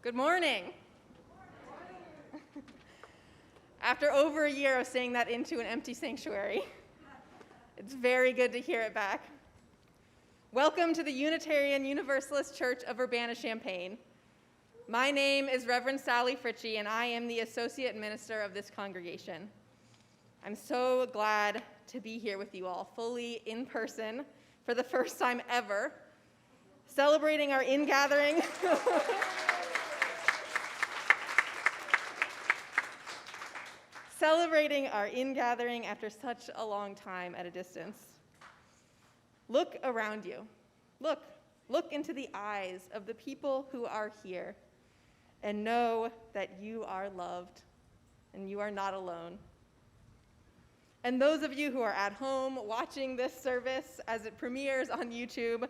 Good morning. After over a year of saying that into an empty sanctuary, it's very good to hear it back. Welcome to the Unitarian Universalist Church of Urbana-Champaign. My name is Reverend Sally Fritchie, and I am the Associate Minister of this congregation. I'm so glad to be here with you all, fully in person, for the first time ever, celebrating our Ingathering. Celebrating our ingathering after such a long time at a distance. Look around you. Look into the eyes of the people who are here and know that you are loved and you are not alone. And those of you who are at home watching this service as it premieres on YouTube,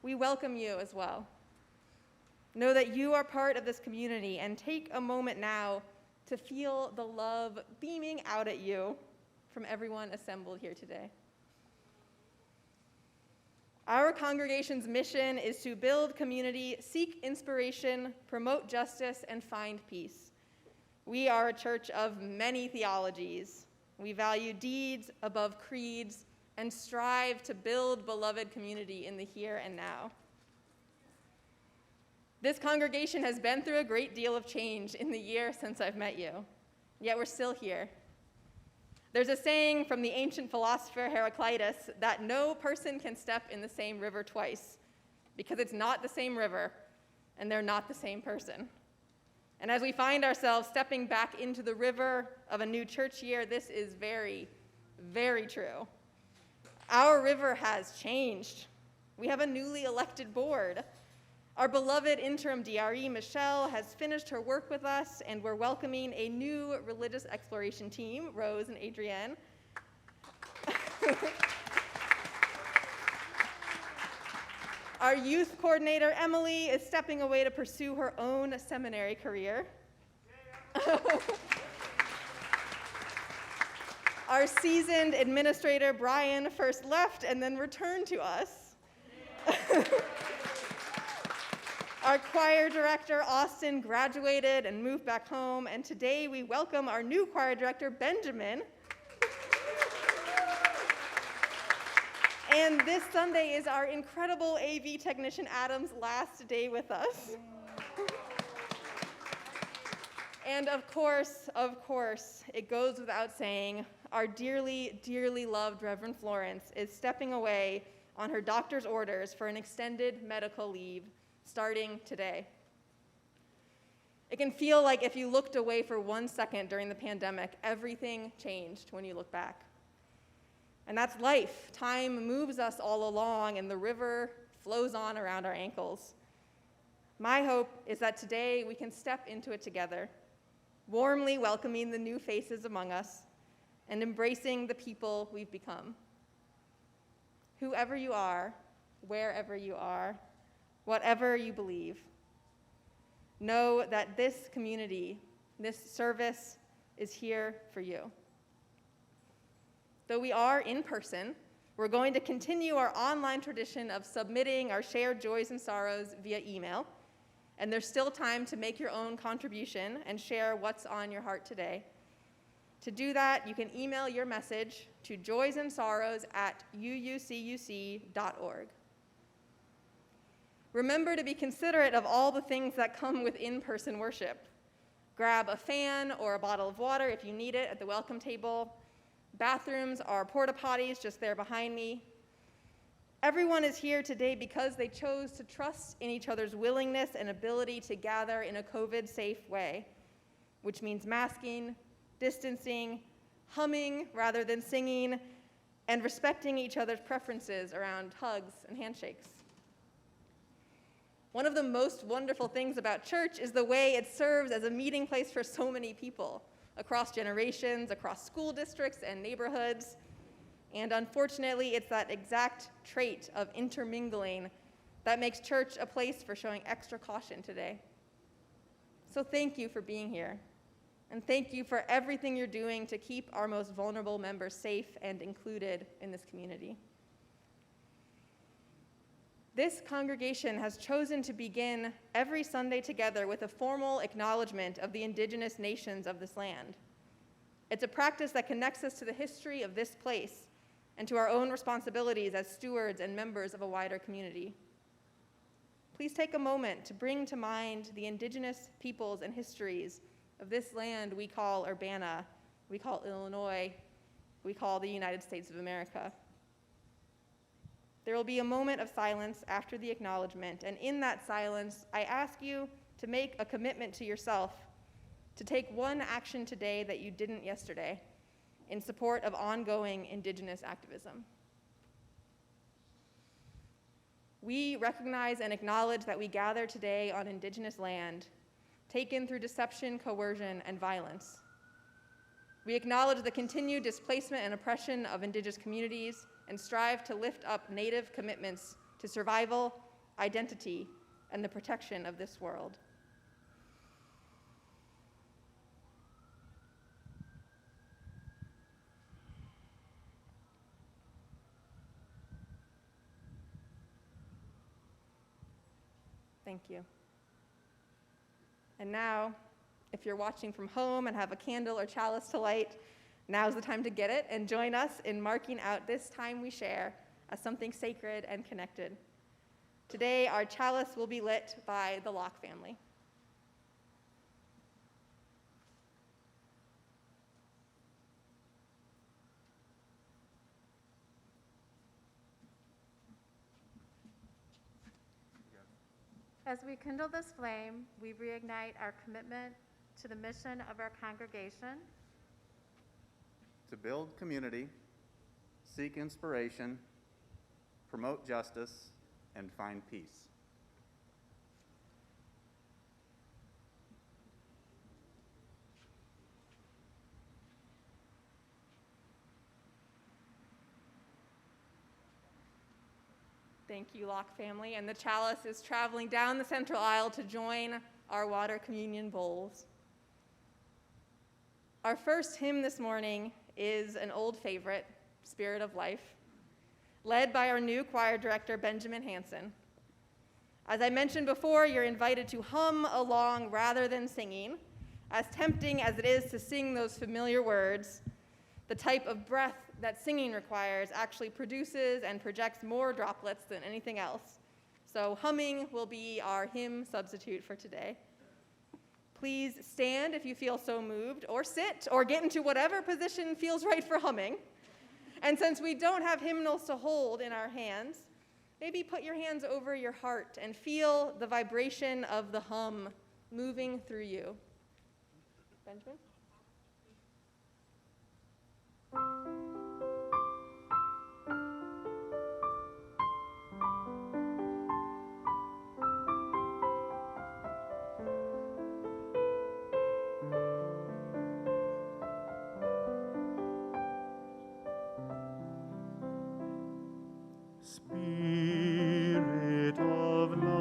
we welcome you as well. Know that you are part of this community and take a moment now to feel the love beaming out at you from everyone assembled here today. Our congregation's mission is to build community, seek inspiration, promote justice, and find peace. We are a church of many theologies. We value deeds above creeds and strive to build beloved community in the here and now. This congregation has been through a great deal of change in the year since I've met you, yet we're still here. There's a saying from the ancient philosopher Heraclitus that no person can step in the same river twice because it's not the same river and they're not the same person. And as we find ourselves stepping back into the river of a new church year, this is very, very true. Our river has changed. We have a newly elected board. Our beloved interim DRE, Michelle, has finished her work with us, and we're welcoming a new religious exploration team, Rose and Adrienne. Our youth coordinator, Emily, is stepping away to pursue her own seminary career. Our seasoned administrator, Brian, first left and then returned to us. Our choir director, Austin, graduated and moved back home, and today we welcome our new choir director, Benjamin. And this Sunday is our incredible AV technician, Adam's last day with us. And of course, it goes without saying, our dearly, dearly loved Reverend Florence is stepping away on her doctor's orders for an extended medical leave starting today. It can feel like if you looked away for 1 second during the pandemic, everything changed when you look back. And that's life. Time moves us all along and the river flows on around our ankles. My hope is that today we can step into it together, warmly welcoming the new faces among us and embracing the people we've become. Whoever you are, wherever you are, whatever you believe, know that this community, this service is here for you. Though we are in person, we're going to continue our online tradition of submitting our shared joys and sorrows via email, and there's still time to make your own contribution and share what's on your heart today. To do that, you can email your message to joysandsorrows@uucuc.org. Remember to be considerate of all the things that come with in-person worship. Grab a fan or a bottle of water if you need it at the welcome table. Bathrooms are porta potties just there behind me. Everyone is here today because they chose to trust in each other's willingness and ability to gather in a COVID-safe way, which means masking, distancing, humming rather than singing, and respecting each other's preferences around hugs and handshakes. One of the most wonderful things about church is the way it serves as a meeting place for so many people, across generations, across school districts and neighborhoods. And unfortunately, it's that exact trait of intermingling that makes church a place for showing extra caution today. So thank you for being here. And thank you for everything you're doing to keep our most vulnerable members safe and included in this community. This congregation has chosen to begin every Sunday together with a formal acknowledgement of the indigenous nations of this land. It's a practice that connects us to the history of this place and to our own responsibilities as stewards and members of a wider community. Please take a moment to bring to mind the indigenous peoples and histories of this land we call Urbana, we call Illinois, we call the United States of America. There will be a moment of silence after the acknowledgement, and in that silence, I ask you to make a commitment to yourself to take one action today that you didn't yesterday in support of ongoing Indigenous activism. We recognize and acknowledge that we gather today on Indigenous land, taken through deception, coercion, and violence. We acknowledge the continued displacement and oppression of Indigenous communities and strive to lift up Native commitments to survival, identity, and the protection of this world. Thank you. And now, if you're watching from home and have a candle or chalice to light, now's the time to get it and join us in marking out this time we share as something sacred and connected. Today, our chalice will be lit by the Locke family. As we kindle this flame, we reignite our commitment to the mission of our congregation to build community, seek inspiration, promote justice, and find peace. Thank you, Locke family. And the chalice is traveling down the central aisle to join our water communion bowls. Our first hymn this morning is an old favorite, Spirit of Life, led by our new choir director, Benjamin Hansen. As I mentioned before, you're invited to hum along rather than singing. As tempting as it is to sing those familiar words, the type of breath that singing requires actually produces and projects more droplets than anything else. So humming will be our hymn substitute for today. Please stand if you feel so moved, or sit, or get into whatever position feels right for humming. And since we don't have hymnals to hold in our hands, maybe put your hands over your heart and feel the vibration of the hum moving through you. Benjamin? Spirit of life,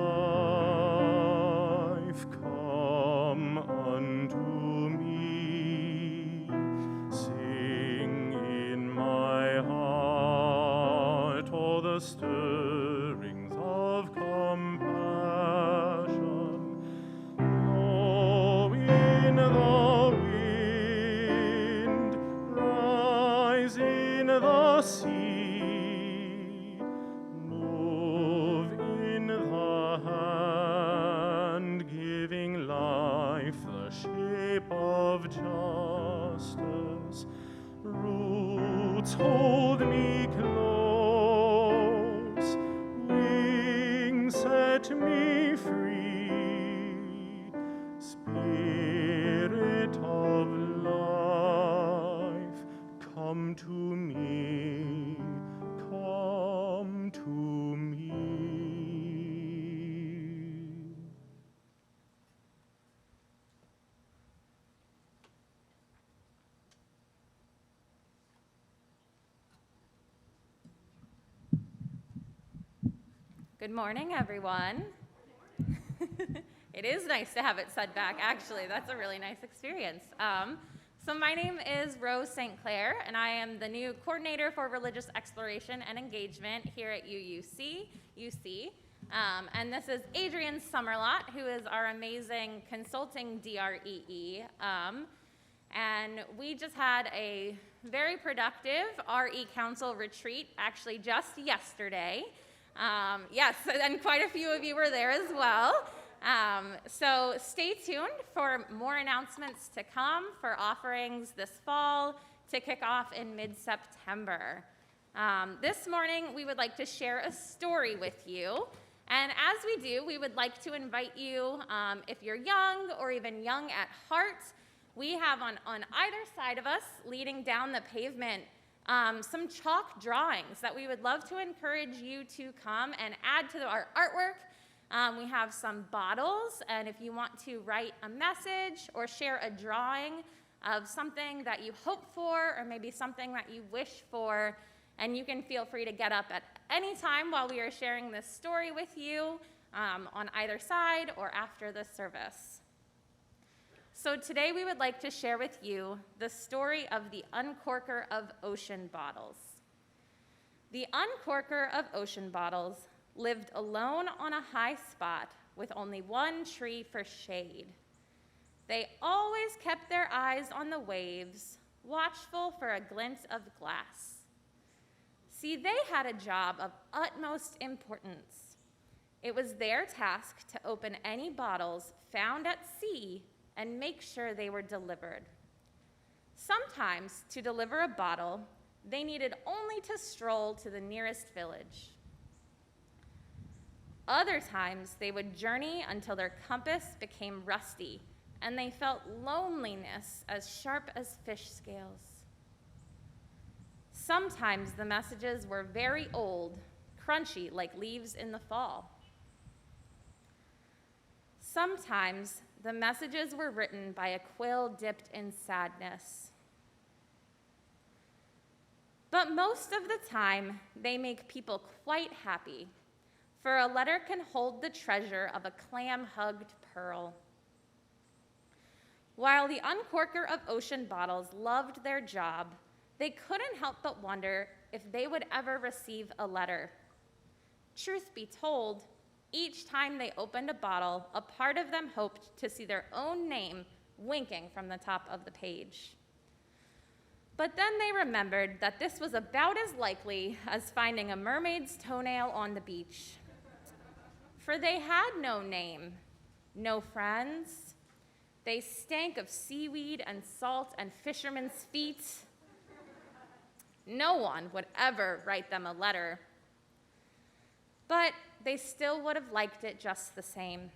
come unto me. Sing in my heart all the stirrings of compassion. Blow in the wind, rise in the sea. Of justice, roots hold me close, wings set me free. Spirit of life, come to me, come to me. Good morning, everyone. It is nice to have it set back, actually. That's a really nice experience. So my name is Rose St. Clair, and I am the new coordinator for religious exploration and engagement here at UC. And this is Adrienne Summerlot, who is our amazing consulting DREE. And we just had a very productive RE Council retreat, actually just yesterday. Yes, and quite a few of you were there as well. So stay tuned for more announcements to come for offerings this fall to kick off in mid-September. This morning, we would like to share a story with you. And as we do, we would like to invite you, if you're young or even young at heart, we have on either side of us, leading down the pavement, some chalk drawings that we would love to encourage you to come and add to our artwork. We have some bottles, and if you want to write a message or share a drawing of something that you hope for or maybe something that you wish for, and you can feel free to get up at any time while we are sharing this story with you on either side or after the service. So today we would like to share with you the story of the uncorker of ocean bottles. The uncorker of ocean bottles lived alone on a high spot with only one tree for shade. They always kept their eyes on the waves, watchful for a glint of glass. See, they had a job of utmost importance. It was their task to open any bottles found at sea and make sure they were delivered. Sometimes, to deliver a bottle, they needed only to stroll to the nearest village. Other times, they would journey until their compass became rusty, and they felt loneliness as sharp as fish scales. Sometimes the messages were very old, crunchy like leaves in the fall. Sometimes the messages were written by a quill dipped in sadness. But most of the time, they make people quite happy, for a letter can hold the treasure of a clam-hugged pearl. While the uncorker of ocean bottles loved their job, they couldn't help but wonder if they would ever receive a letter. Truth be told, each time they opened a bottle, a part of them hoped to see their own name winking from the top of the page. But then they remembered that this was about as likely as finding a mermaid's toenail on the beach. For they had no name, no friends. They stank of seaweed and salt and fishermen's feet. No one would ever write them a letter. But they still would have liked it just the same.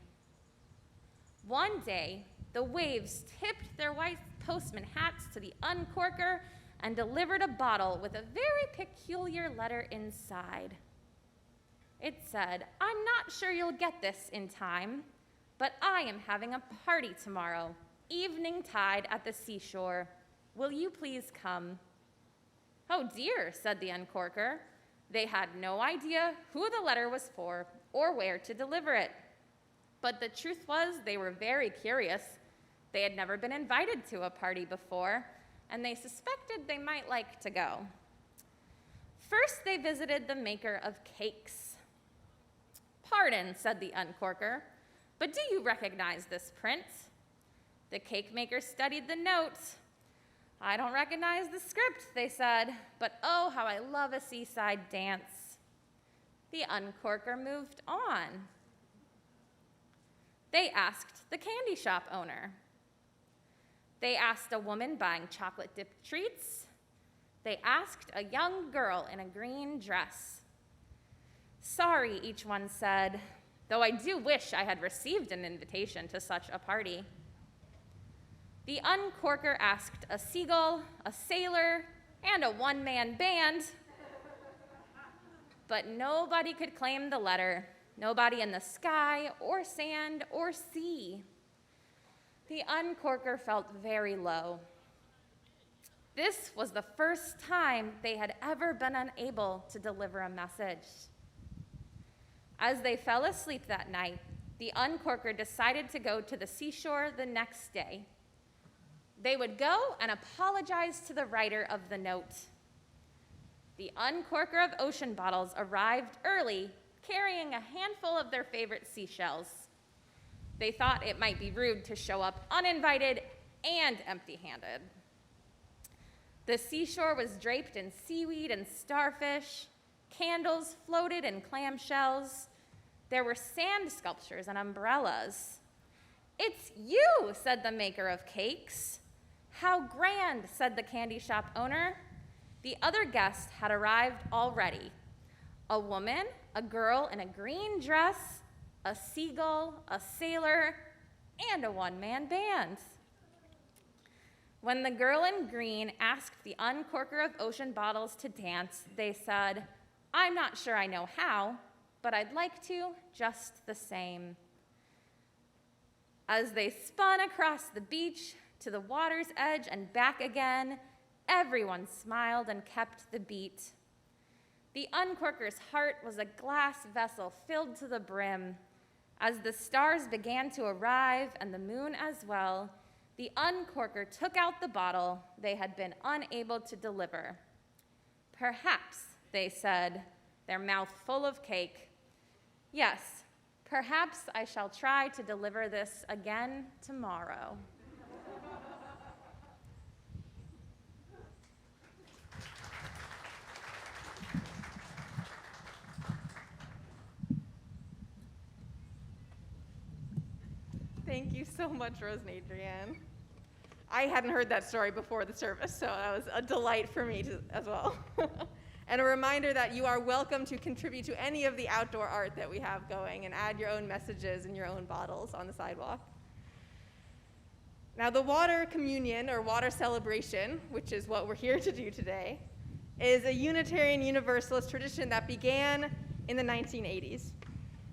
One day, the waves tipped their white postman hats to the uncorker and delivered a bottle with a very peculiar letter inside. It said, "I'm not sure you'll get this in time, but I am having a party tomorrow, evening tide at the seashore. Will you please come?" "Oh dear," said the uncorker. They had no idea who the letter was for or where to deliver it. But the truth was they were very curious. They had never been invited to a party before, and they suspected they might like to go. First, they visited the maker of cakes. "Pardon," said the uncorker, "but do you recognize this print?" The cake maker studied the note. "I don't recognize the script," they said, "but oh, how I love a seaside dance." The uncorker moved on. They asked the candy shop owner. They asked a woman buying chocolate-dipped treats. They asked a young girl in a green dress. "Sorry," each one said, "though I do wish I had received an invitation to such a party." The uncorker asked a seagull, a sailor, and a one-man band, but nobody could claim the letter, nobody in the sky or sand or sea. The uncorker felt very low. This was the first time they had ever been unable to deliver a message. As they fell asleep that night, the uncorker decided to go to the seashore the next day. They would go and apologize to the writer of the note. The uncorker of ocean bottles arrived early, carrying a handful of their favorite seashells. They thought it might be rude to show up uninvited and empty-handed. The seashore was draped in seaweed and starfish. Candles floated in clamshells. There were sand sculptures and umbrellas. "It's you," said the maker of cakes. "How grand," said the candy shop owner. The other guests had arrived already. A woman, a girl in a green dress, a seagull, a sailor, and a one-man band. When the girl in green asked the uncorker of ocean bottles to dance, they said, "I'm not sure I know how, but I'd like to just the same." As they spun across the beach to the water's edge and back again, everyone smiled and kept the beat. The uncorker's heart was a glass vessel filled to the brim. As the stars began to arrive and the moon as well, the uncorker took out the bottle they had been unable to deliver. "Perhaps," they said, their mouth full of cake, "yes, perhaps I shall try to deliver this again tomorrow." Thank you so much, Rose and Adrienne. I hadn't heard that story before the service, so that was a delight for me as well. And a reminder that you are welcome to contribute to any of the outdoor art that we have going and add your own messages in your own bottles on the sidewalk. Now, the water communion, or water celebration, which is what we're here to do today, is a Unitarian Universalist tradition that began in the 1980s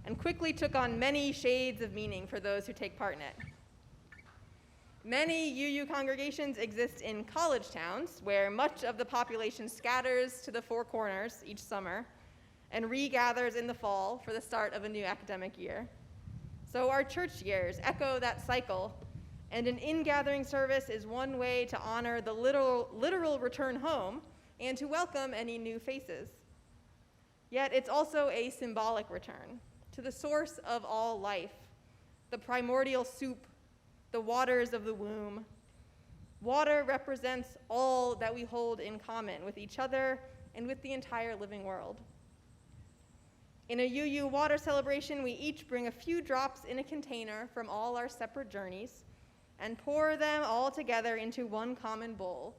and quickly took on many shades of meaning for those who take part in it. Many UU congregations exist in college towns where much of the population scatters to the four corners each summer and regathers in the fall for the start of a new academic year. So our church years echo that cycle, and an ingathering service is one way to honor the literal return home and to welcome any new faces. Yet it's also a symbolic return to the source of all life, the primordial soup, the waters of the womb. Water represents all that we hold in common with each other and with the entire living world. In a UU water celebration, we each bring a few drops in a container from all our separate journeys and pour them all together into one common bowl,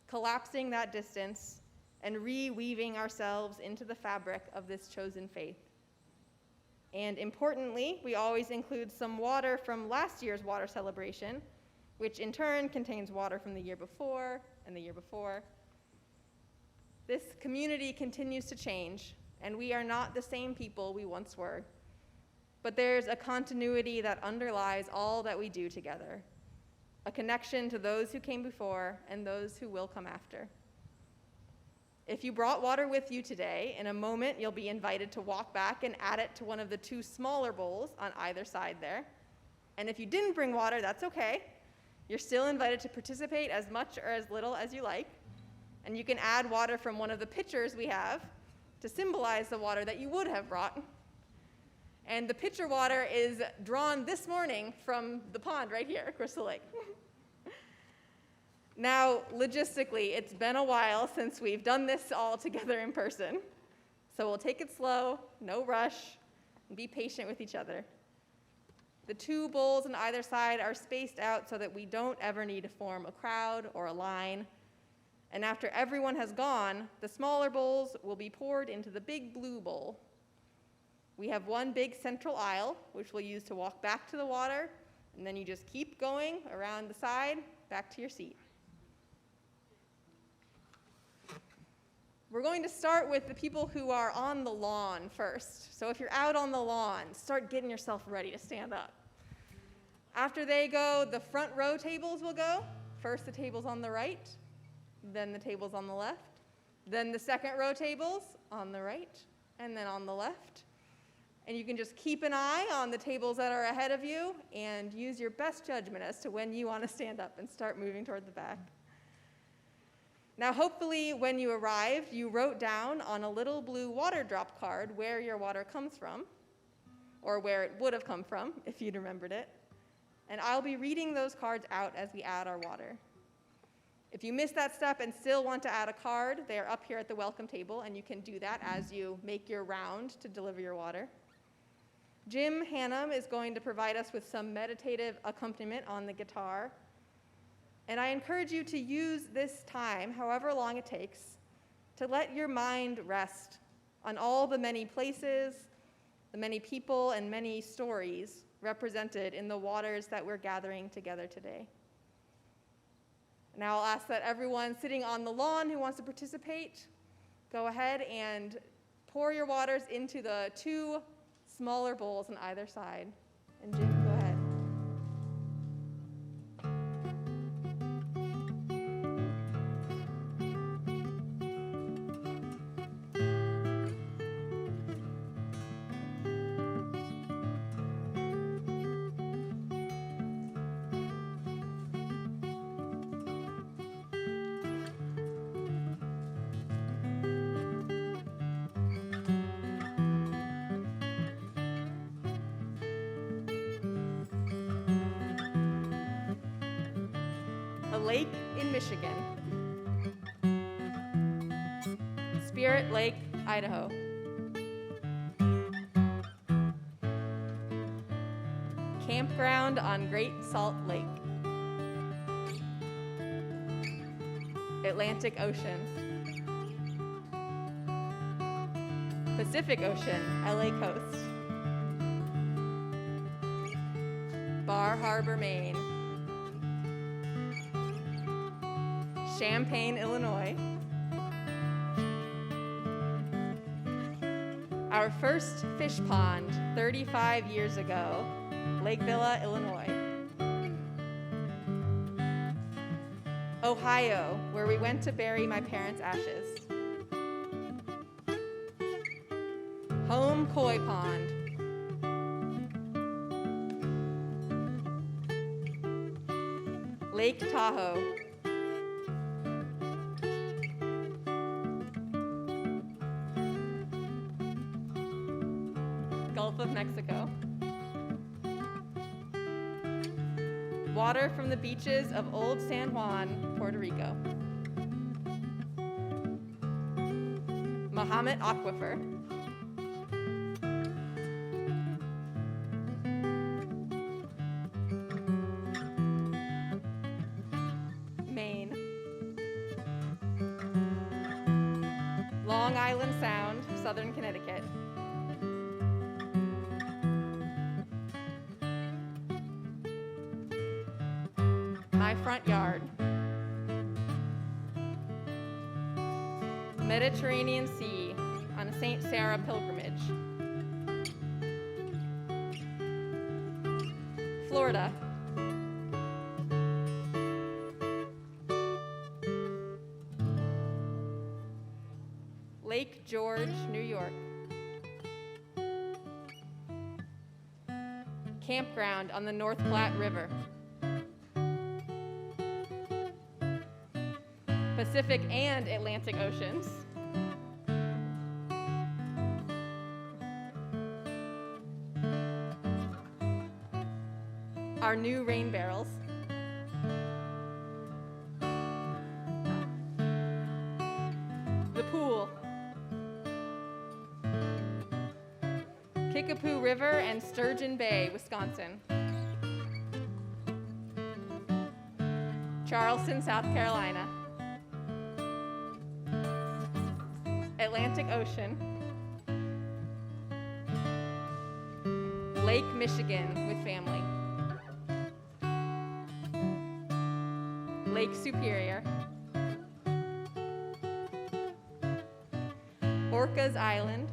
collapsing that distance and reweaving ourselves into the fabric of this chosen faith. And importantly, we always include some water from last year's water celebration, which in turn contains water from the year before and the year before. This community continues to change, and we are not the same people we once were. But there's a continuity that underlies all that we do together, a connection to those who came before and those who will come after. If you brought water with you today, in a moment you'll be invited to walk back and add it to one of the two smaller bowls on either side there. And if you didn't bring water, that's okay. You're still invited to participate as much or as little as you like. And you can add water from one of the pitchers we have to symbolize the water that you would have brought. And the pitcher water is drawn this morning from the pond right here, Crystal Lake. Now, logistically, it's been a while since we've done this all together in person. So we'll take it slow, no rush, and be patient with each other. The two bowls on either side are spaced out so that we don't ever need to form a crowd or a line. And after everyone has gone, the smaller bowls will be poured into the big blue bowl. We have one big central aisle, which we'll use to walk back to the water, and then you just keep going around the side, back to your seat. We're going to start with the people who are on the lawn first. So if you're out on the lawn, start getting yourself ready to stand up. After they go, the front row tables will go. First the tables on the right, then the tables on the left, then the second row tables on the right, and then on the left. And you can just keep an eye on the tables that are ahead of you and use your best judgment as to when you want to stand up and start moving toward the back. Now, hopefully, when you arrived, you wrote down on a little blue water drop card where your water comes from, or where it would have come from if you'd remembered it. And I'll be reading those cards out as we add our water. If you missed that step and still want to add a card, they are up here at the welcome table, and you can do that as you make your round to deliver your water. Jim Hannum is going to provide us with some meditative accompaniment on the guitar. And I encourage you to use this time, however long it takes, to let your mind rest on all the many places, the many people, and many stories represented in the waters that we're gathering together today. Now I'll ask that everyone sitting on the lawn who wants to participate, go ahead and pour your waters into the 2 smaller bowls on either side. And Jim, go ahead. A lake in Michigan. Spirit Lake, Idaho. Campground on Great Salt Lake. Atlantic Ocean. Pacific Ocean, LA coast. Bar Harbor, Maine. Champaign, Illinois. Our first fish pond 35 years ago, Lake Villa, Illinois. Ohio, where we went to bury my parents' ashes. Home Koi Pond. Lake Tahoe. Gulf of Mexico. Water from the beaches of Old San Juan, Puerto Rico. Mahomet Aquifer. Maine. Long Island Sound, Southern Connecticut. My front yard. Mediterranean Sea on a St. Sarah pilgrimage. Florida. Lake George, New York. Campground on the North Platte River. Pacific and Atlantic Oceans. Our new rain barrels. The pool. Kickapoo River and Sturgeon Bay, Wisconsin. Charleston, South Carolina. Atlantic Ocean. Lake Michigan with family. Lake Superior. Orcas Island.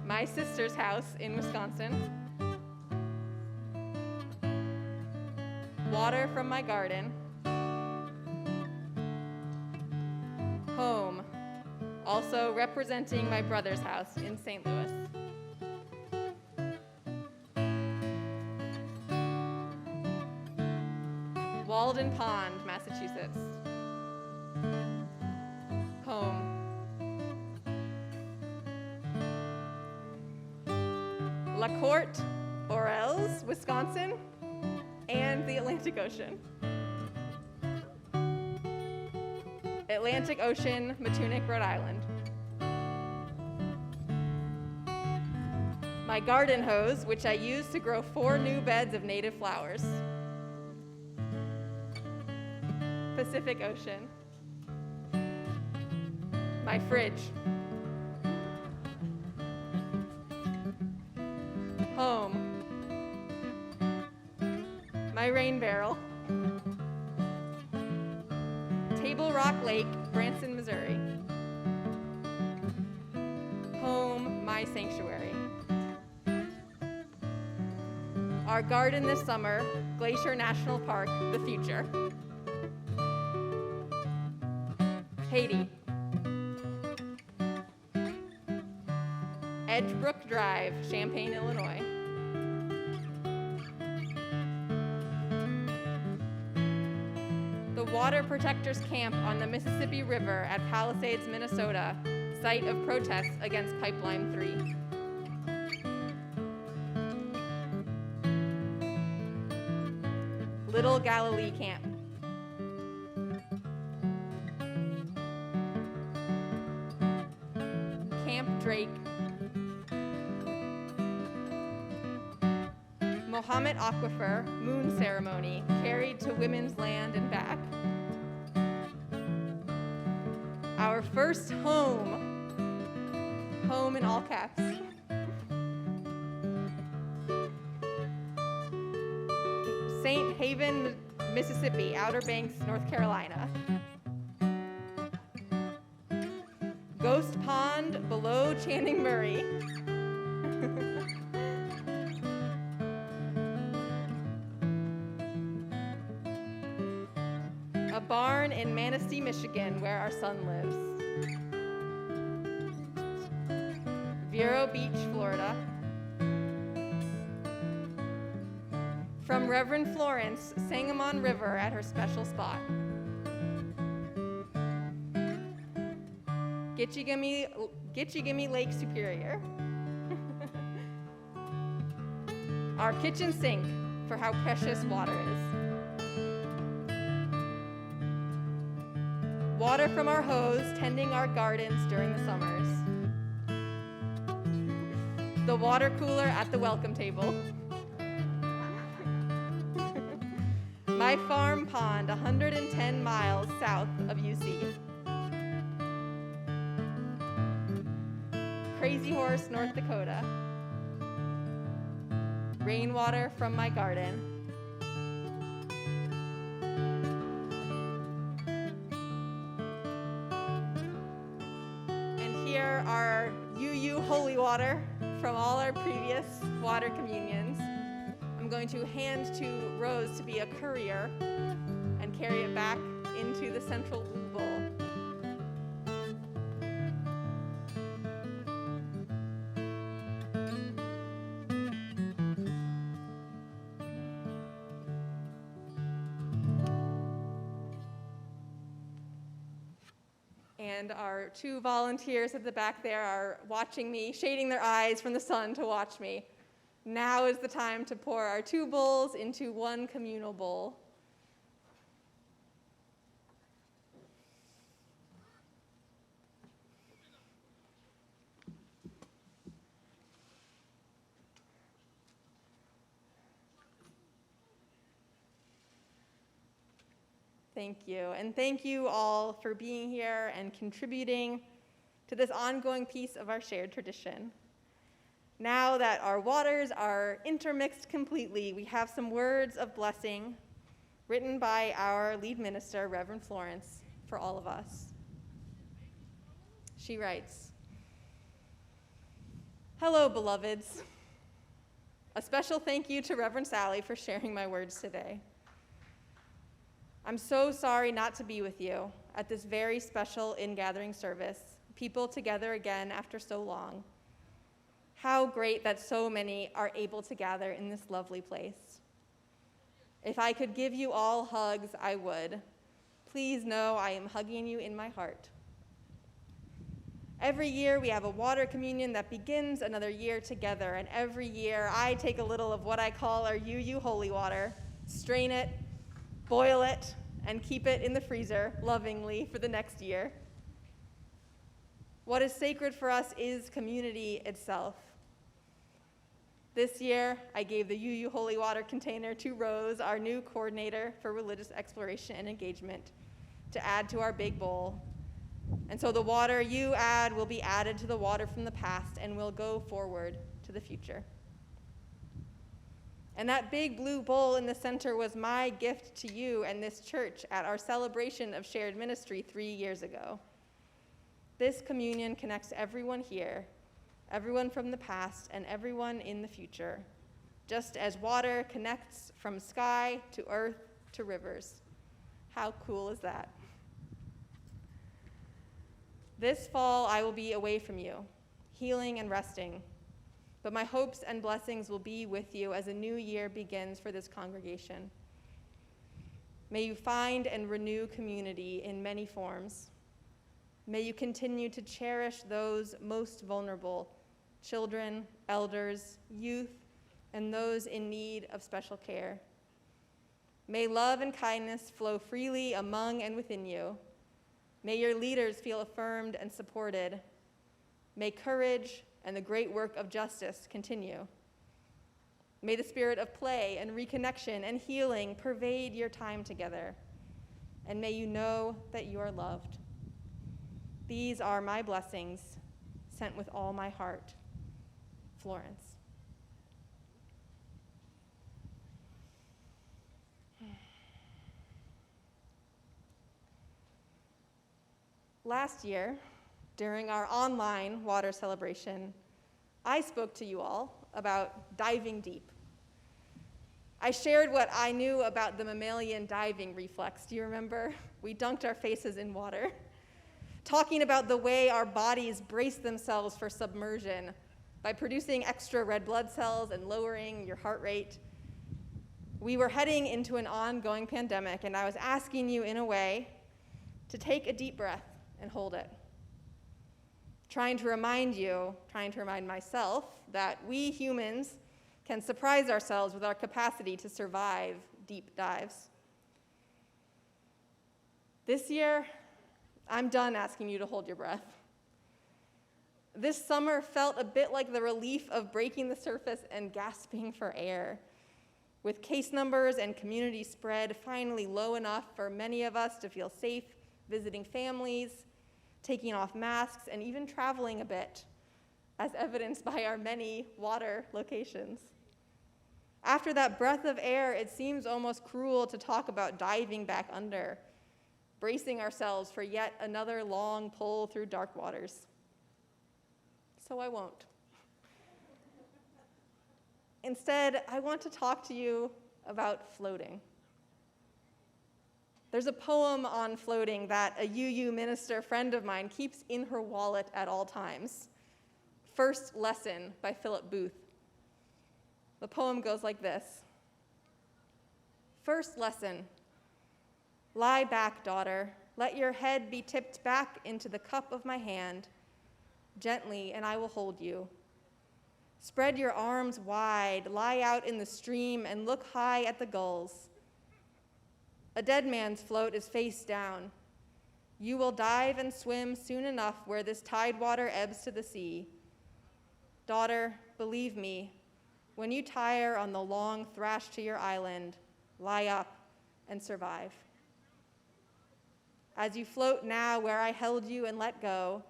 My sister's house in Wisconsin. Water from my garden. Home, also representing my brother's house in St. Louis. Walden Pond, Massachusetts. Home. La Corte, Orels, Wisconsin, and the Atlantic Ocean. Atlantic Ocean, Matunic, Rhode Island. My garden hose, which I use to grow 4 new beds of native flowers. Pacific Ocean. My fridge. Home. My rain barrel. Table Rock Lake, Branson, Missouri. Home, my sanctuary. Our garden this summer, Glacier National Park, the future. Haiti. Edgebrook Drive, Champaign, Illinois. The Water Protectors Camp on the Mississippi River at Palisades, Minnesota, site of protests against Pipeline 3. Little Galilee Camp. Camp Drake. Mohammed Aquifer, moon ceremony, carried to women's land and back. Our first home, home in all caps. St. Haven, Mississippi, Outer Banks, North Carolina. Ghost Pond below Channing Murray. A barn in Manistee, Michigan, where our son lives. Vero Beach, Florida. From Reverend Florence, Sangamon River at her special spot. Gitchigimmy Lake Superior. Our kitchen sink for how precious water is. Water from our hose tending our gardens during the summers. The water cooler at the welcome table. My farm pond 110 miles south of UC. Crazy Horse, North Dakota. Rainwater from my garden. And here are UU holy water from all our previous water communions. I'm going to hand to Rose to be a courier and carry it back into the central blue bowl. And our 2 volunteers at the back there are watching me, shading their eyes from the sun to watch me. Now is the time to pour our 2 bowls into 1 communal bowl. Thank you, and thank you all for being here and contributing to this ongoing piece of our shared tradition. Now that our waters are intermixed completely, we have some words of blessing written by our lead minister, Reverend Florence, for all of us. She writes, "Hello, beloveds. A special thank you to Reverend Sally for sharing my words today. I'm so sorry not to be with you at this very special ingathering service people together again after so long. How great that so many are able to gather in this lovely place. If I could give you all hugs, I would. Please know I am hugging you in my heart. Every year we have a water communion that begins another year together, and every year I take a little of what I call our UU holy water, strain it, boil it, and keep it in the freezer lovingly for the next year. What is sacred for us is community itself. This year, I gave the UU Holy Water container to Rose, our new coordinator for religious exploration and engagement, to add to our big bowl. And so the water you add will be added to the water from the past and will go forward to the future. And that big blue bowl in the center was my gift to you and this church at our celebration of shared ministry 3 years ago. This communion connects everyone here, everyone from the past, and everyone in the future, just as water connects from sky to earth to rivers. How cool is that? This fall, I will be away from you, healing and resting, but my hopes and blessings will be with you as a new year begins for this congregation. May you find and renew community in many forms. May you continue to cherish those most vulnerable, children, elders, youth, and those in need of special care. May love and kindness flow freely among and within you. May your leaders feel affirmed and supported. May courage and the great work of justice continue. May the spirit of play and reconnection and healing pervade your time together. And may you know that you are loved. These are my blessings, sent with all my heart. Florence. Last year, during our online water celebration, I spoke to you all about diving deep. I shared what I knew about the mammalian diving reflex. Do you remember? We dunked our faces in water, talking about the way our bodies brace themselves for submersion by producing extra red blood cells and lowering your heart rate. We were heading into an ongoing pandemic, and I was asking you, in a way, to take a deep breath and hold it. Trying to remind myself that we humans can surprise ourselves with our capacity to survive deep dives. This year, I'm done asking you to hold your breath. This summer felt a bit like the relief of breaking the surface and gasping for air. With case numbers and community spread finally low enough for many of us to feel safe visiting families, taking off masks, and even traveling a bit, as evidenced by our many water locations. After that breath of air, it seems almost cruel to talk about diving back under, bracing ourselves for yet another long pull through dark waters. So I won't. Instead, I want to talk to you about floating. There's a poem on floating that a UU minister friend of mine keeps in her wallet at all times. First Lesson by Philip Booth. The poem goes like this. First lesson. Lie back, daughter. Let your head be tipped back into the cup of my hand. Gently, and I will hold you. Spread your arms wide, lie out in the stream, and look high at the gulls. A dead man's float is face down. You will dive and swim soon enough where this tide water ebbs to the sea. Daughter, believe me, when you tire on the long thrash to your island, lie up and survive. As you float now where I held you and let go,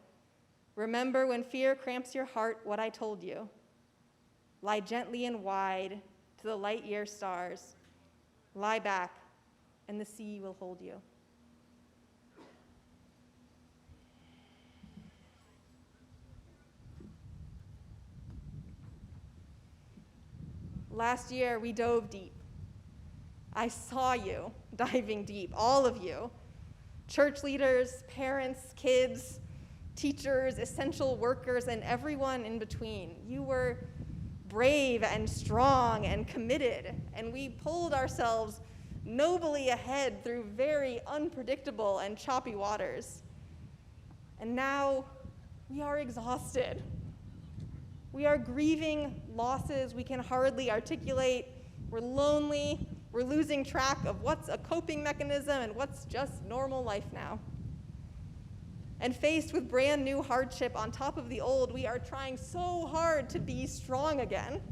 remember when fear cramps your heart what I told you. Lie gently and wide to the light year stars. Lie back, and the sea will hold you. Last year, we dove deep. I saw you diving deep, all of you. Church leaders, parents, kids, teachers, essential workers, and everyone in between. You were brave and strong and committed, and we pulled ourselves nobly ahead through very unpredictable and choppy waters. And now we are exhausted. We are grieving losses we can hardly articulate. We're lonely. We're losing track of what's a coping mechanism and what's just normal life now. And faced with brand new hardship on top of the old, we are trying so hard to be strong again.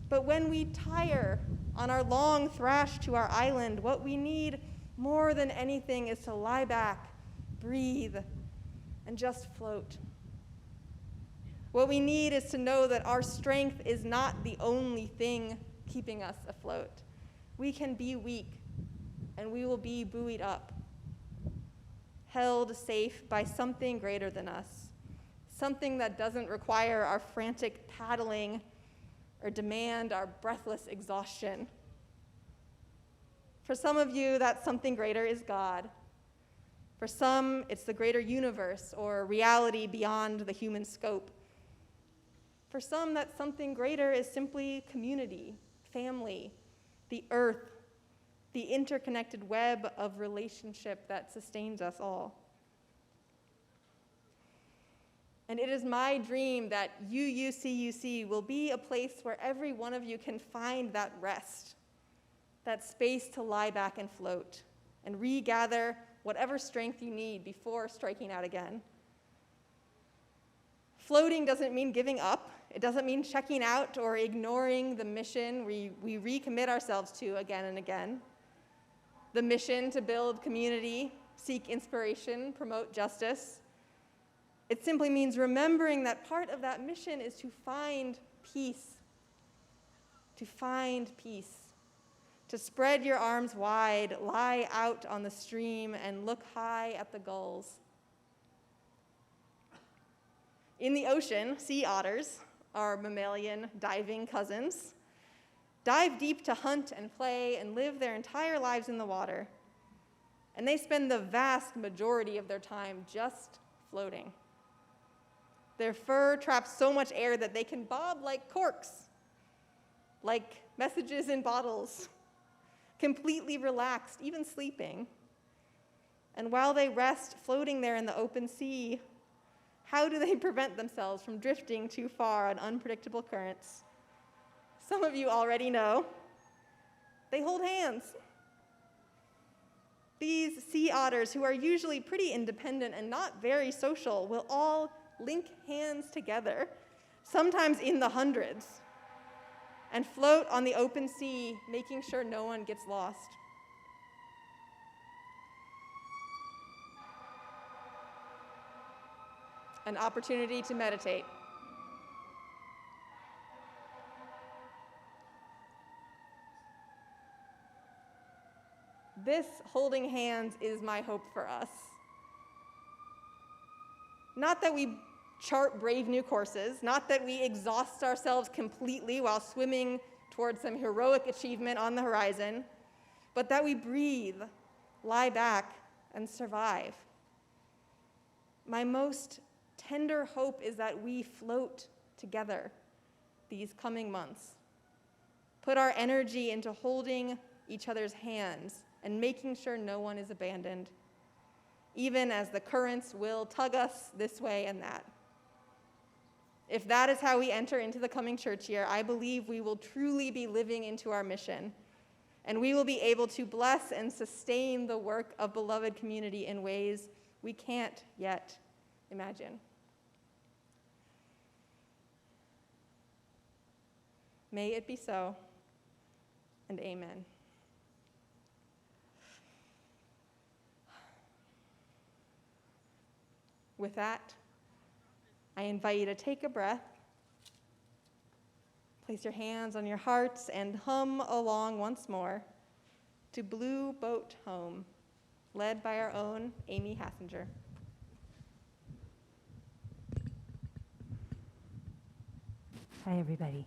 But when we tire on our long thrash to our island, what we need more than anything is to lie back, breathe, and just float. What we need is to know that our strength is not the only thing keeping us afloat. We can be weak, and we will be buoyed up, held safe by something greater than us, something that doesn't require our frantic paddling or demand our breathless exhaustion. For some of you, that something greater is God. For some, it's the greater universe or reality beyond the human scope. For some, that something greater is simply community, family, the earth, the interconnected web of relationship that sustains us all. And it is my dream that UUCUC will be a place where every one of you can find that rest, that space to lie back and float, and regather whatever strength you need before striking out again. Floating doesn't mean giving up. It doesn't mean checking out or ignoring the mission we recommit ourselves to again and again. The mission to build community, seek inspiration, promote justice. It simply means remembering that part of that mission is to find peace. To find peace. To spread your arms wide, lie out on the stream, and look high at the gulls. In the ocean, sea otters, our mammalian diving cousins, dive deep to hunt and play and live their entire lives in the water. And they spend the vast majority of their time just floating. Their fur traps so much air that they can bob like corks, like messages in bottles, completely relaxed, even sleeping. And while they rest floating there in the open sea, how do they prevent themselves from drifting too far on unpredictable currents? Some of you already know. They hold hands. These sea otters, who are usually pretty independent and not very social, will all link hands together, sometimes in the hundreds, and float on the open sea, making sure no one gets lost. An opportunity to meditate. This holding hands is my hope for us. Not that we chart brave new courses, not that we exhaust ourselves completely while swimming towards some heroic achievement on the horizon, but that we breathe, lie back, and survive. My most tender hope is that we float together these coming months. Put our energy into holding each other's hands and making sure no one is abandoned, even as the currents will tug us this way and that. If that is how we enter into the coming church year, I believe we will truly be living into our mission, and we will be able to bless and sustain the work of beloved community in ways we can't yet imagine. May it be so, and amen. With that, I invite you to take a breath, place your hands on your hearts, and hum along once more to Blue Boat Home, led by our own Amy Hassinger. Hi, everybody.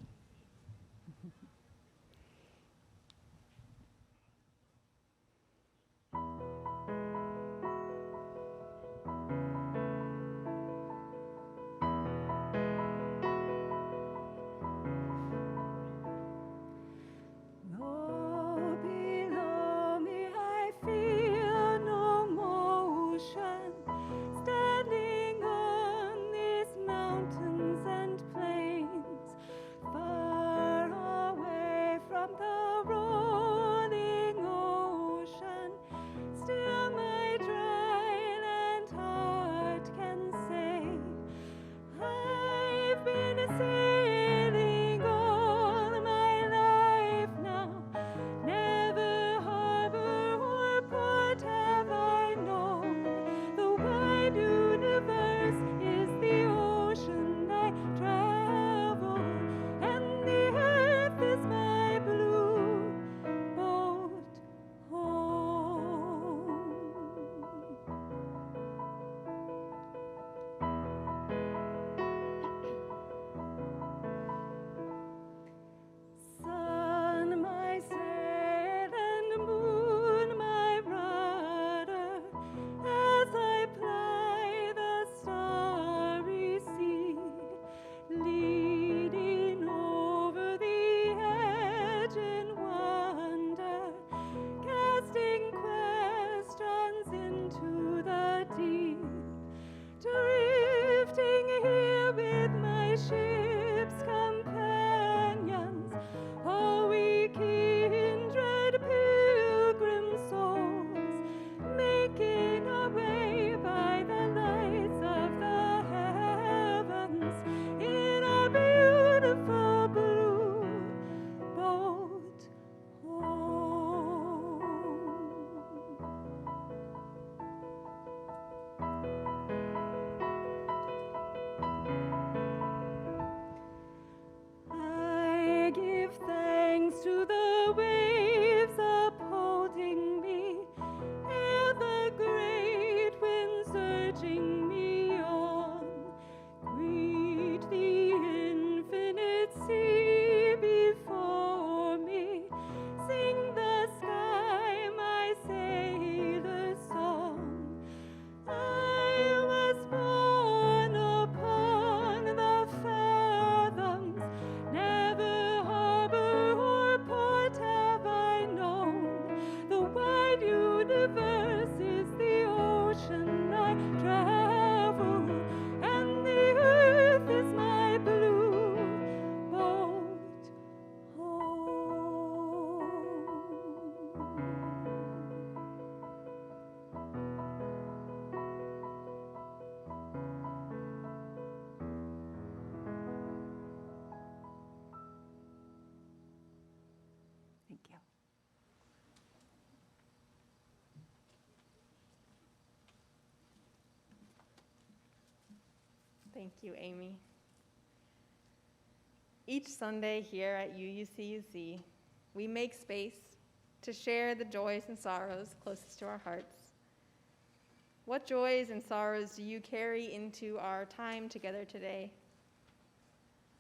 Thank you, Amy. Each Sunday here at UUCUC, we make space to share the joys and sorrows closest to our hearts. What joys and sorrows do you carry into our time together today?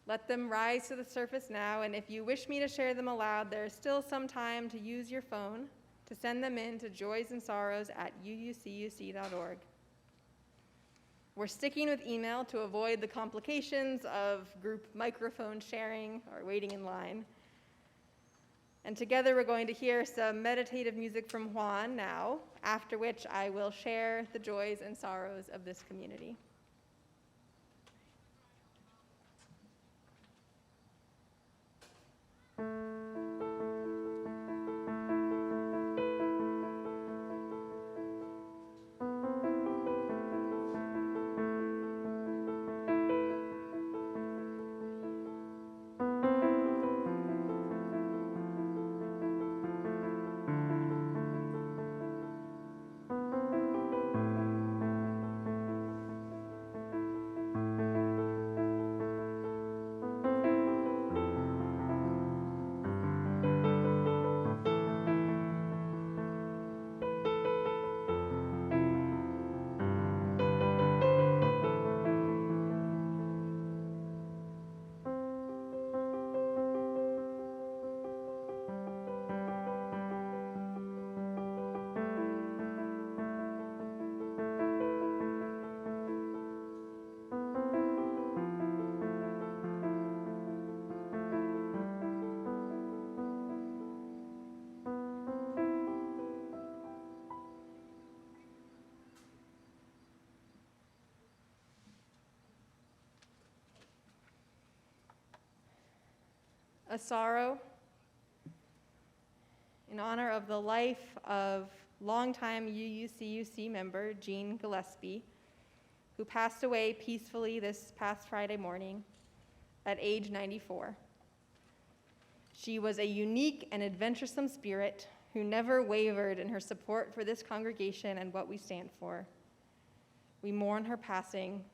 Let them rise to the surface now, and if you wish me to share them aloud, there is still some time to use your phone to send them in to joysandsorrows@uucuc.org. We're sticking with email to avoid the complications of group microphone sharing or waiting in line. And together we're going to hear some meditative music from Juan now, after which I will share the joys and sorrows of this community. A sorrow in honor of the life of longtime UUCUC member Jean Gillespie, who passed away peacefully this past Friday morning at age 94. She was a unique and adventuresome spirit who never wavered in her support for this congregation and what we stand for. We mourn her passing.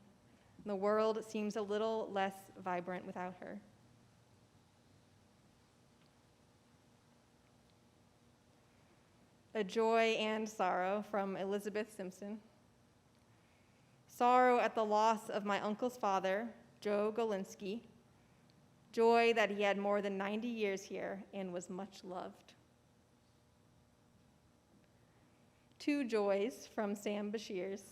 The world seems a little less vibrant without her. A joy and sorrow from Elizabeth Simpson. Sorrow at the loss of my uncle's father, Joe Golinsky. Joy that he had more than 90 years here and was much loved. Two joys from Sam Bashir's.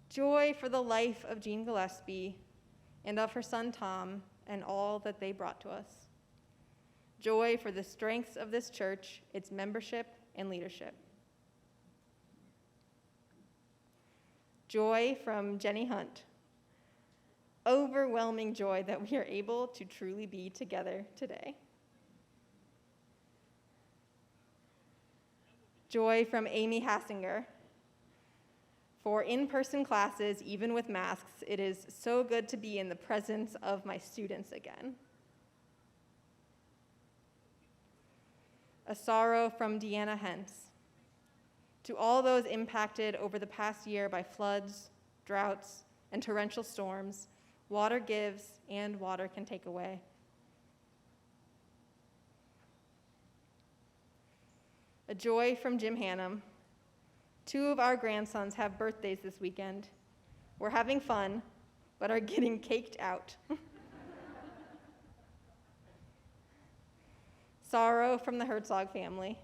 Joy for the life of Jean Gillespie and of her son Tom and all that they brought to us. Joy for the strengths of this church, its membership, and leadership. Joy from Jenny Hunt. Overwhelming joy that we are able to truly be together today. Joy from Amy Hassinger. For in-person classes, even with masks, it is so good to be in the presence of my students again. A sorrow from Deanna Hentz. To all those impacted over the past year by floods, droughts, and torrential storms, water gives and water can take away. A joy from Jim Hannum. Two of our grandsons have birthdays this weekend. We're having fun, but are getting caked out. Sorrow from the Herzog family.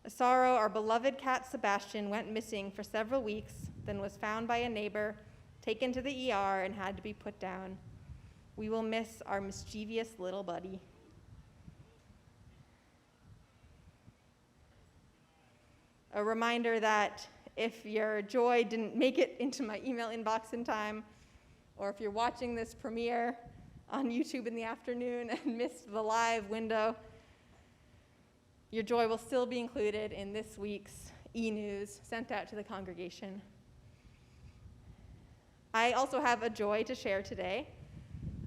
A sorrow our beloved cat Sebastian went missing for several weeks, then was found by a neighbor, taken to the ER, and had to be put down. We will miss our mischievous little buddy. A reminder that if your joy didn't make it into my email inbox in time, or if you're watching this premiere on YouTube in the afternoon and missed the live window, your joy will still be included in this week's e-news sent out to the congregation. I also have a joy to share today,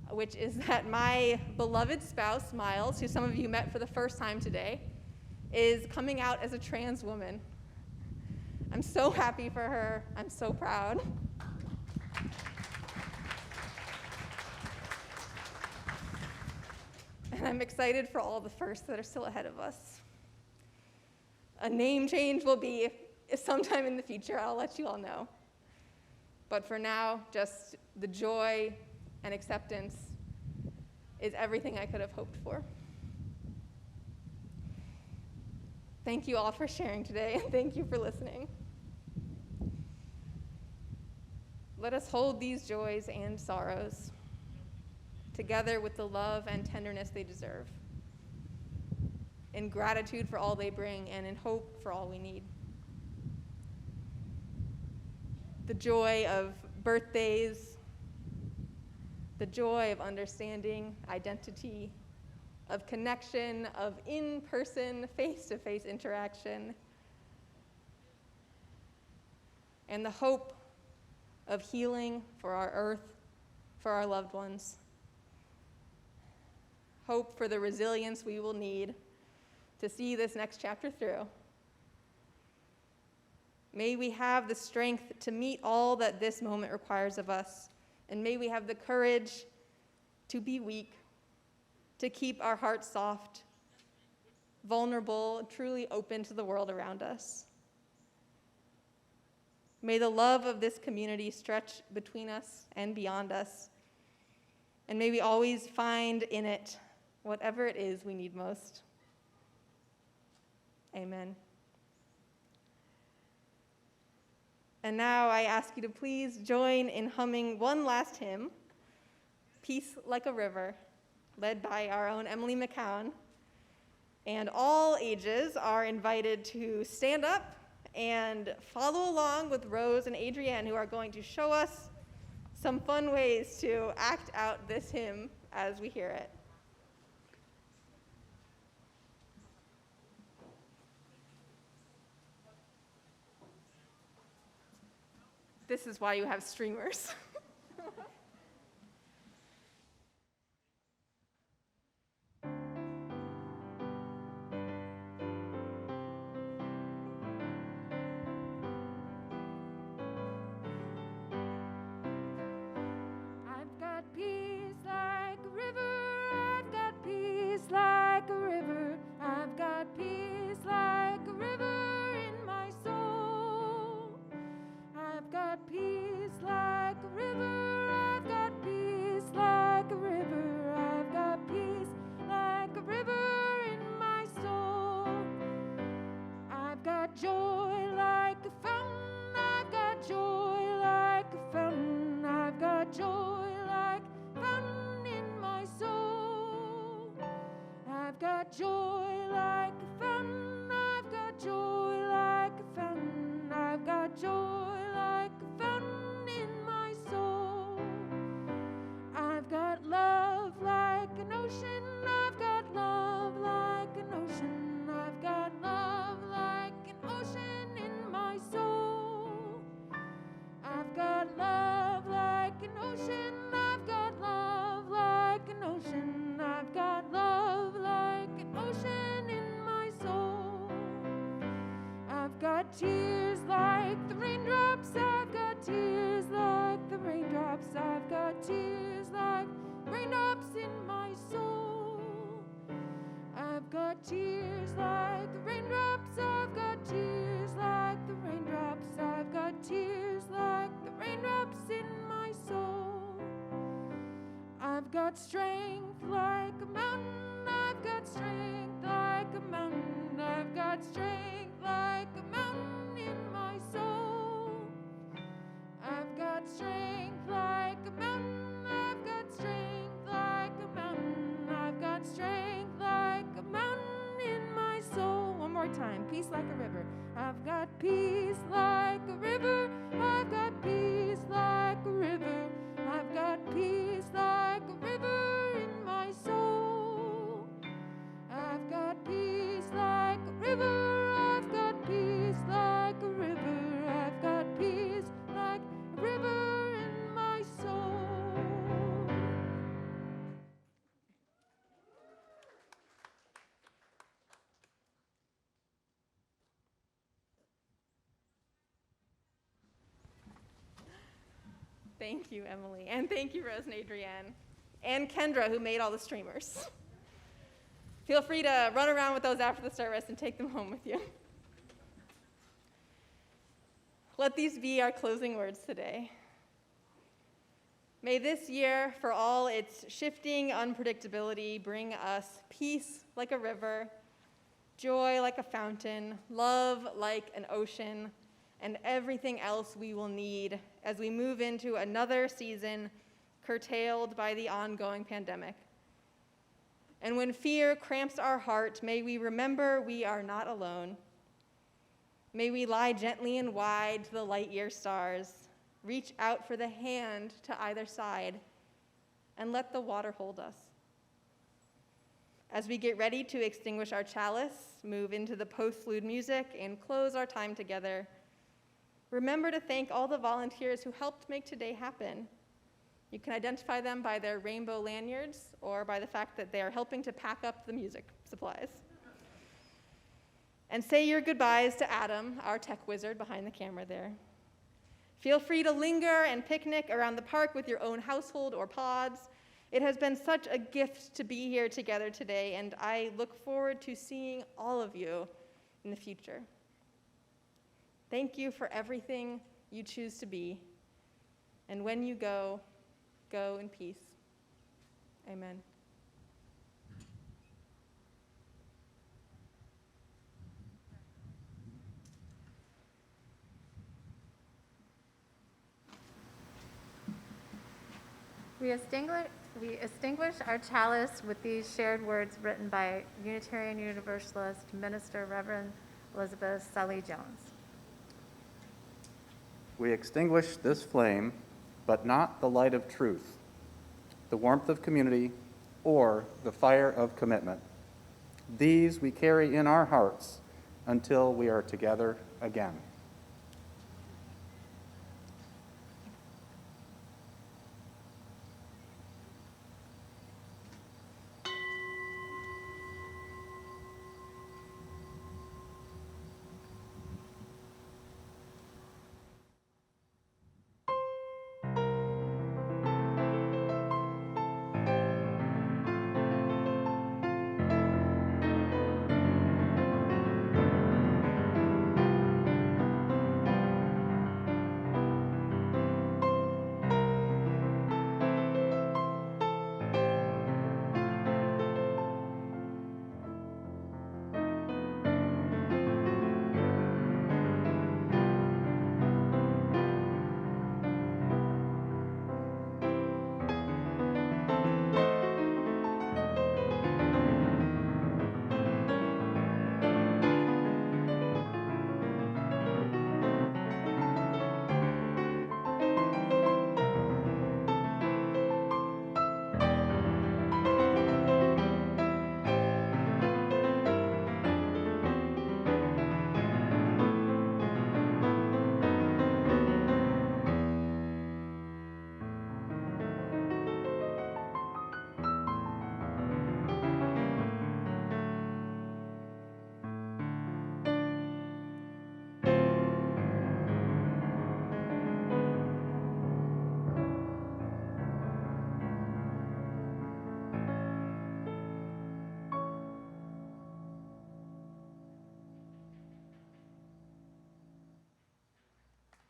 which is that my beloved spouse, Miles, who some of you met for the first time today, is coming out as a trans woman. I'm so happy for her. I'm so proud. And I'm excited for all the firsts that are still ahead of us. A name change will be sometime in the future. I'll let you all know. But for now, just the joy and acceptance is everything I could have hoped for. Thank you all for sharing today, and thank you for listening. Let us hold these joys and sorrows together with the love and tenderness they deserve, in gratitude for all they bring and in hope for all we need. The joy of birthdays, the joy of understanding identity, of connection, of in-person, face-to-face interaction, and the hope of healing for our earth, for our loved ones. Hope for the resilience we will need to see this next chapter through. May we have the strength to meet all that this moment requires of us, and may we have the courage to be weak, to keep our hearts soft, vulnerable, truly open to the world around us. May the love of this community stretch between us and beyond us, and may we always find in it whatever it is we need most. Amen. And now I ask you to please join in humming one last hymn, Peace Like a River, led by our own Emily McCown. And all ages are invited to stand up and follow along with Rose and Adrienne, who are going to show us some fun ways to act out this hymn as we hear it. This is why you have streamers. I've got peace like a river. I've got peace like a river. I've got peace like a river in my soul. I've got peace like a river. I've got peace like a river. I've got peace like a river in my soul. I've got joy like a fountain. I've got joy like a fountain. I've got joy like a fountain in my soul. I've got joy like a fountain. I've got joy like a fountain. I've got joy like a fountain in my soul. I've got love like an ocean. I've got love like an ocean. I've got love like an ocean in my soul. I've got love like an ocean. I've got love like an ocean. I've got love like an ocean in my soul. I've got tears like the raindrops. I've got tears like the raindrops. I've got tears like raindrops in my soul. I've got tears like the raindrops. I've got tears like the raindrops. I've got tears like the raindrops in my soul. I've got strength like a mountain. I've got strength like a mountain. I've got strength like a mountain in my soul. I've got strength like a mountain. I've got strength like a mountain. I've got strength like a mountain in my soul. One more time. Peace like a river. I've got peace like a river. I've got peace like a river. I've got peace like a river in my soul. I've got peace like a river. I've got peace like a river. I've got peace like a river in my soul. Thank you, Emily, and thank you, Rose and Adrienne, and Kendra, who made all the streamers. Feel free to run around with those after the service and take them home with you. Let these be our closing words today. May this year, for all its shifting unpredictability, bring us peace like a river, joy like a fountain, love like an ocean, and everything else we will need as we move into another season curtailed by the ongoing pandemic. And when fear cramps our heart, may we remember we are not alone. May we lie gently and wide to the light year stars, reach out for the hand to either side, and let the water hold us. As we get ready to extinguish our chalice, move into the postlude music, and close our time together, remember to thank all the volunteers who helped make today happen. You can identify them by their rainbow lanyards or by the fact that they are helping to pack up the music supplies. And say your goodbyes to Adam, our tech wizard behind the camera there. Feel free to linger and picnic around the park with your own household or pods. It has been such a gift to be here together today, and I look forward to seeing all of you in the future. Thank you for everything you choose to be. And when you go, go in peace. Amen. We extinguish our chalice with these shared words written by Unitarian Universalist Minister Reverend Elizabeth Sully Jones. We extinguish this flame, but not the light of truth, the warmth of community, or the fire of commitment. These we carry in our hearts until we are together again.